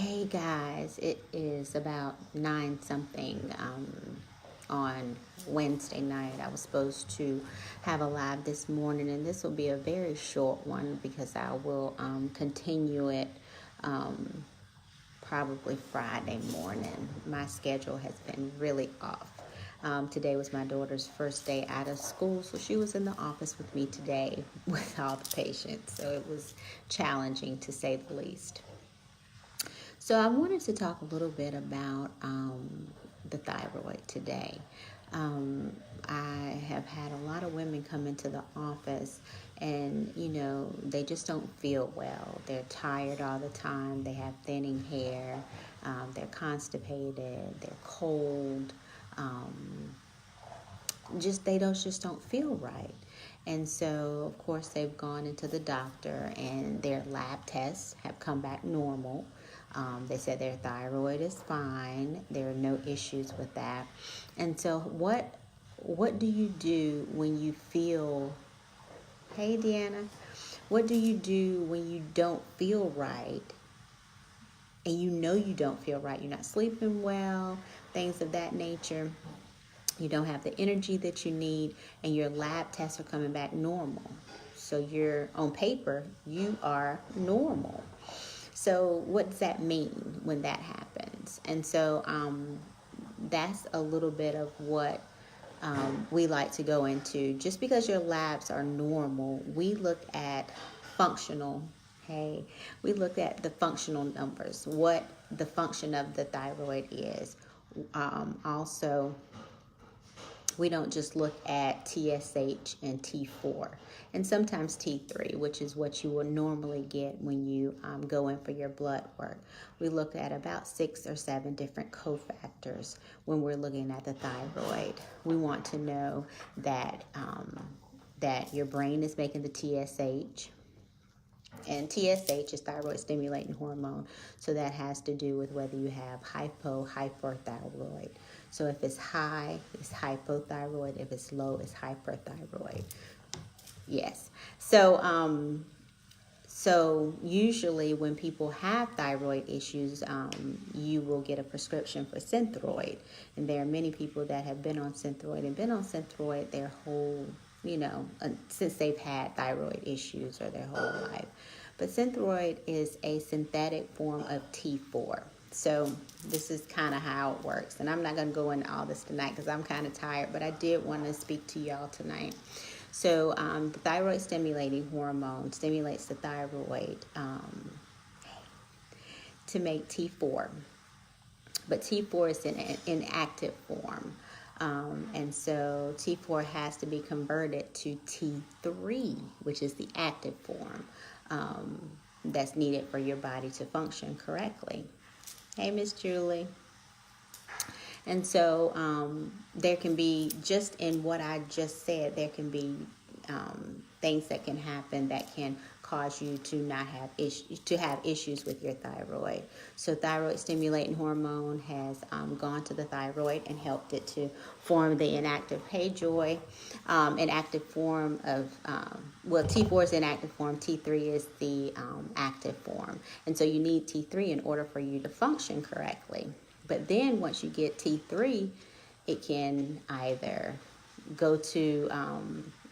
Hey guys, it is about 9 something on Wednesday night. I was supposed to have a live this morning, and this will be a very short one because I will continue it probably Friday morning. My schedule has been really off. Today was my daughter's first day out of school, so she was in the office with me today with all the patients, so it was challenging to say the least. So I wanted to talk a little bit about the thyroid today. I have had a lot of women come into the office and, they just don't feel well. They're tired all the time. They have thinning hair. They're constipated. They're cold. They just don't feel right. And so, of course, they've gone into the doctor and their lab tests have come back normal. They said their thyroid is fine. There are no issues with that. And so what do you do when you feel, hey, Deanna, what do you do when you don't feel right and you don't feel right? You're not sleeping well, things of that nature. You don't have the energy that you need, and your lab tests are coming back normal. So you're, on paper, you are normal. So what does that mean when that happens? And so that's a little bit of what we like to go into. Just because your labs are normal, we look at we look at the functional numbers, what the function of the thyroid is. Also, we don't just look at TSH and T4 and sometimes T3, which is what you will normally get when you go in for your blood work. We look at about 6 or 7 different cofactors when we're looking at the thyroid. We want to know that that your brain is making the TSH. And TSH is thyroid stimulating hormone. So that has to do with whether you have hypothyroid. So if it's high, it's hypothyroid. If it's low, it's hyperthyroid. Yes. So usually when people have thyroid issues, you will get a prescription for Synthroid. And there are many people that have been on Synthroid their whole, since they've had thyroid issues or their whole life. But Synthroid is a synthetic form of T4. So this is kind of how it works. And I'm not going to go into all this tonight because I'm kind of tired, but I did want to speak to y'all tonight. So the thyroid stimulating hormone stimulates the thyroid to make T4. But T4 is in inactive form. And so T4 has to be converted to T3, which is the active form that's needed for your body to function correctly. Hey, Miss Julie. And so there can be, just in what I just said, there can be things that can happen that can cause you to not have issues with your thyroid. So thyroid stimulating hormone has gone to the thyroid and helped it to form the inactive, inactive form of, T4 is inactive form, T3 is the active form. And so you need T3 in order for you to function correctly. But then once you get T3, it can either go to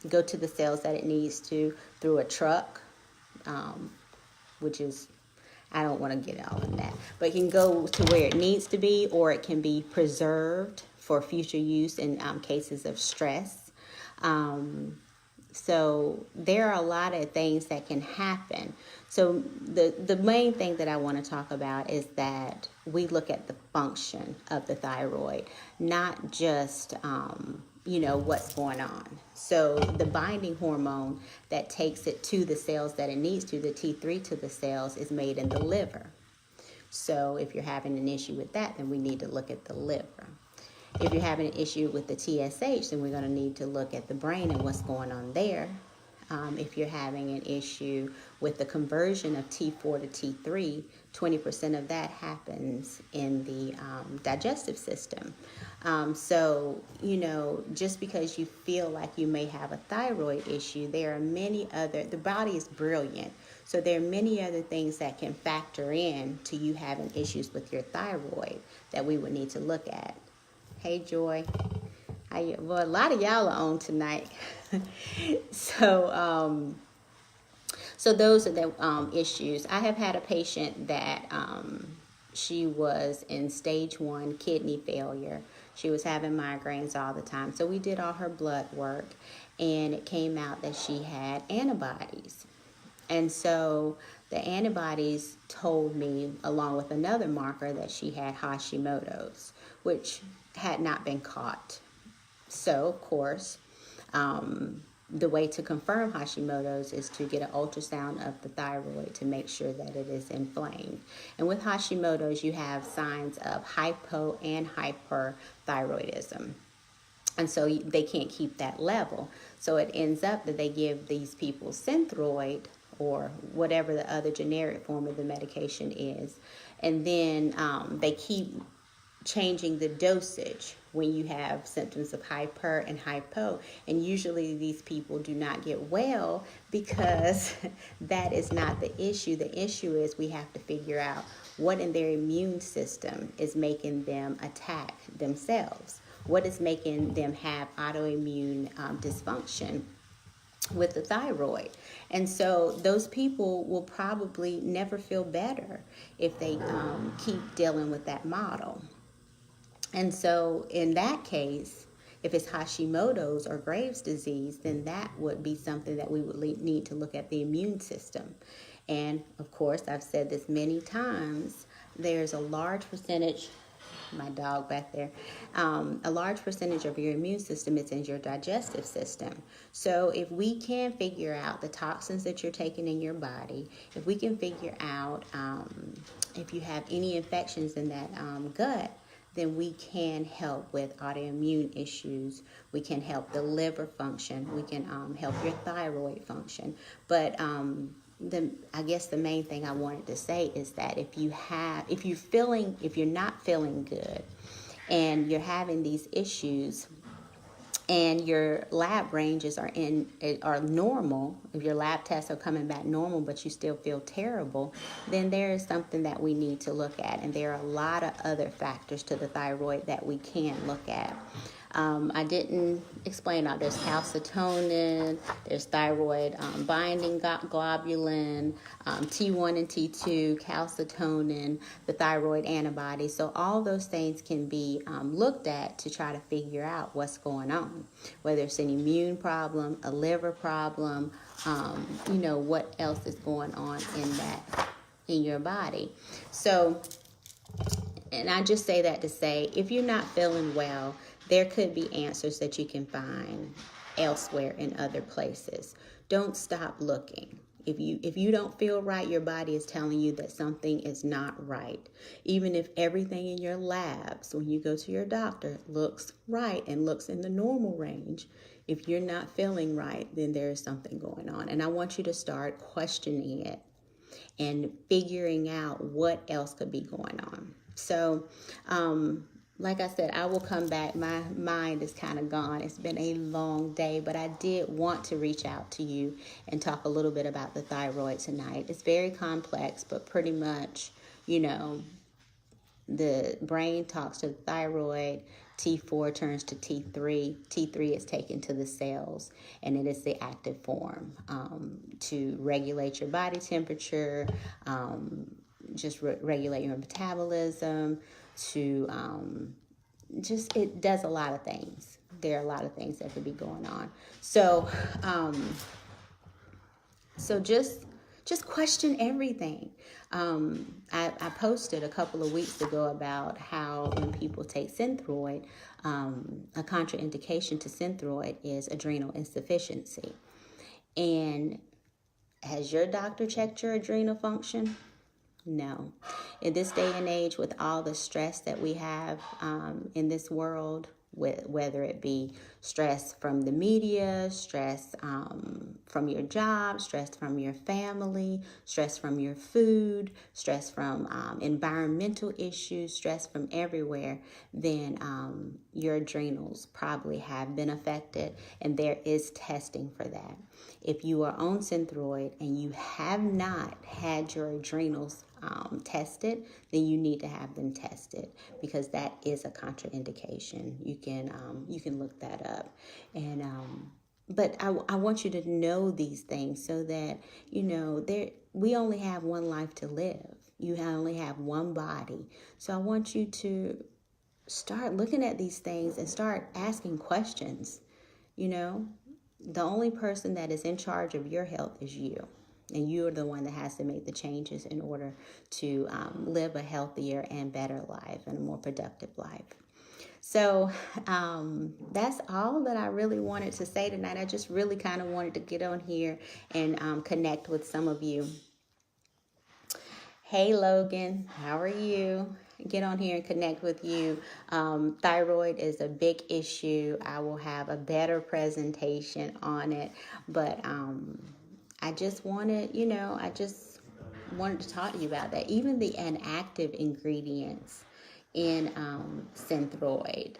the cells that it needs to through a truck, which is, I don't want to get all of that, but it can go to where it needs to be, or it can be preserved for future use in cases of stress. So there are a lot of things that can happen. So the main thing that I want to talk about is that we look at the function of the thyroid, not just what's going on. So the binding hormone that takes it to the cells that it needs to, the T3 to the cells, is made in the liver. So if you're having an issue with that, then we need to look at the liver. If you're having an issue with the TSH, then we're going to need to look at the brain and what's going on there. If you're having an issue with the conversion of T4 to T3, 20% of that happens in the digestive system. So, just because you feel like you may have a thyroid issue, there are many other, the body is brilliant. So there are many other things that can factor in to you having issues with your thyroid that we would need to look at. Hey, Joy. Well, a lot of y'all are on tonight. So, so those are the issues. I have had a patient that she was in stage 1 kidney failure. She was having migraines all the time. So we did all her blood work, and it came out that she had antibodies. And so the antibodies told me, along with another marker, that she had Hashimoto's, which had not been caught. So, of course, the way to confirm Hashimoto's is to get an ultrasound of the thyroid to make sure that it is inflamed. And with Hashimoto's, you have signs of hypo and hyperthyroidism. And so they can't keep that level. So it ends up that they give these people Synthroid or whatever the other generic form of the medication is. And then they keep changing the dosage when you have symptoms of hyper and hypo. And usually these people do not get well because that is not the issue. The issue is we have to figure out what in their immune system is making them attack themselves. What is making them have autoimmune dysfunction with the thyroid. And so those people will probably never feel better if they keep dealing with that model. And so in that case, if it's Hashimoto's or Graves' disease, then that would be something that we would need to look at the immune system. And of course, I've said this many times, there's a large percentage, my dog back there, a large percentage of your immune system is in your digestive system. So if we can figure out the toxins that you're taking in your body, if we can figure out if you have any infections in that gut, then we can help with autoimmune issues. We can help the liver function. We can help your thyroid function. But I guess the main thing I wanted to say is that if you're not feeling good and you're having these issues and your lab ranges are normal, if your lab tests are coming back normal but you still feel terrible, then there is something that we need to look at. And there are a lot of other factors to the thyroid that we can look at. I didn't explain all. There's calcitonin, there's thyroid binding globulin, T1 and T2, calcitonin, the thyroid antibody. So all those things can be looked at to try to figure out what's going on, whether it's an immune problem, a liver problem, what else is going on in your body. So, and I just say that to say, if you're not feeling well, there could be answers that you can find elsewhere in other places. Don't stop looking. If you don't feel right, your body is telling you that something is not right. Even if everything in your labs, when you go to your doctor, looks right and looks in the normal range, if you're not feeling right, then there is something going on. And I want you to start questioning it and figuring out what else could be going on. So, like I said, I will come back. My mind is kind of gone. It's been a long day, but I did want to reach out to you and talk a little bit about the thyroid tonight. It's very complex, but pretty much, the brain talks to the thyroid. T4 turns to T3. T3 is taken to the cells, and it is the active form to regulate your body temperature, regulate your metabolism, to it does a lot of things. There are a lot of things that could be going on. So just question everything. I posted a couple of weeks ago about how when people take Synthroid, a contraindication to Synthroid is adrenal insufficiency. And has your doctor checked your adrenal function? No. In this day and age, with all the stress that we have in this world, whether it be stress from the media, stress from your job, stress from your family, stress from your food, stress from environmental issues, stress from everywhere, then your adrenals probably have been affected, and there is testing for that. If you are on Synthroid and you have not had your adrenals tested, then you need to have them tested, because that is a contraindication. You can look that up, and but I want you to know these things so that we only have one life to live. You only have one body, so I want you to start looking at these things and start asking questions. The only person that is in charge of your health is you. And you're the one that has to make the changes in order to live a healthier and better life and a more productive life. So that's all that I really wanted to say tonight. I just really kind of wanted to get on here and connect with some of you. Hey, Logan, how are you? Get on here and connect with you. Thyroid is a big issue. I will have a better presentation on it, but I just wanted to talk to you about that. Even the inactive ingredients in Synthroid,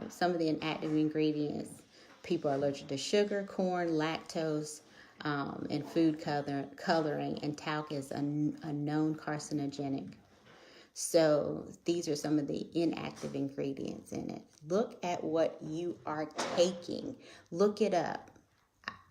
some of the inactive ingredients, people are allergic to sugar, corn, lactose, and food coloring, and talc is a known carcinogenic. So these are some of the inactive ingredients in it. Look at what you are taking. Look it up.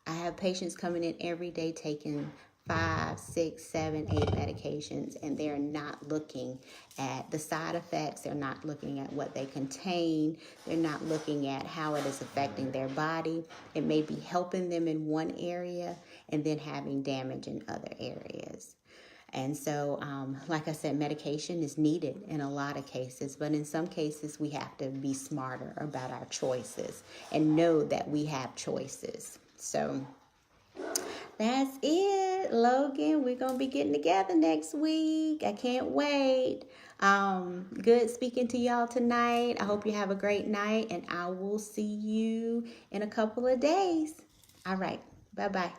I have patients coming in every day taking 5, 6, 7, 8 medications, and they're not looking at the side effects. They're not looking at what they contain. They're not looking at how it is affecting their body. It may be helping them in one area and then having damage in other areas. And so, like I said, medication is needed in a lot of cases, but in some cases we have to be smarter about our choices and know that we have choices. So that's it, Logan. We're going to be getting together next week. I can't wait. Good speaking to y'all tonight. I hope you have a great night, and I will see you in a couple of days. All right. Bye-bye.